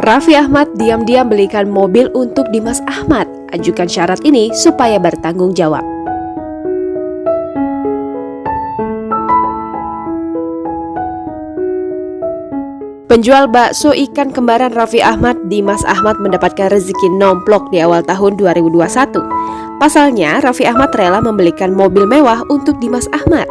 Raffi Ahmad diam-diam belikan mobil untuk Dimas Ahmad. Ajukan syarat ini supaya bertanggung jawab. Penjual bakso ikan kembaran Raffi Ahmad, Dimas Ahmad mendapatkan rezeki nomplok di awal tahun 2021. Pasalnya, Raffi Ahmad rela membelikan mobil mewah untuk Dimas Ahmad.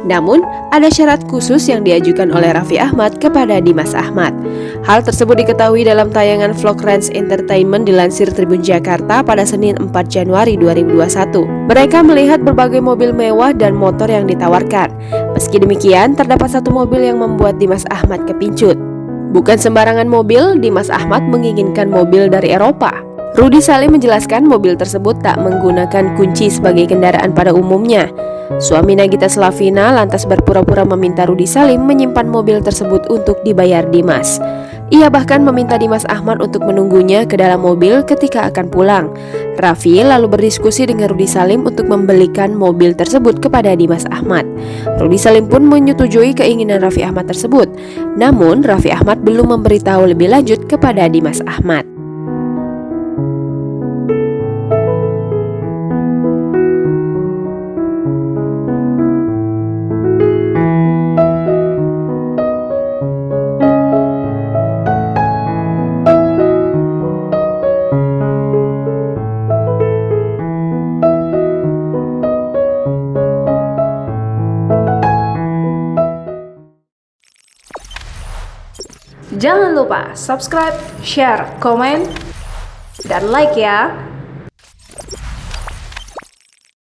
Namun, ada syarat khusus yang diajukan oleh Raffi Ahmad kepada Dimas Ahmad. Hal tersebut diketahui dalam tayangan vlog Rans Entertainment dilansir Tribun Jakarta pada Senin 4 Januari 2021. Mereka melihat berbagai mobil mewah dan motor yang ditawarkan. Meski demikian, terdapat satu mobil yang membuat Dimas Ahmad kepincut. Bukan sembarangan mobil, Dimas Ahmad menginginkan mobil dari Eropa. Rudy Salim menjelaskan mobil tersebut tak menggunakan kunci sebagai kendaraan pada umumnya. Suami Nagita Slavina lantas berpura-pura meminta Rudy Salim menyimpan mobil tersebut untuk dibayar Dimas. Ia bahkan meminta Dimas Ahmad untuk menunggunya ke dalam mobil ketika akan pulang. Raffi lalu berdiskusi dengan Rudy Salim untuk membelikan mobil tersebut kepada Dimas Ahmad. Rudy Salim pun menyetujui keinginan Raffi Ahmad tersebut. Namun, Raffi Ahmad belum memberitahu lebih lanjut kepada Dimas Ahmad. Jangan lupa subscribe, share, komen, dan like ya.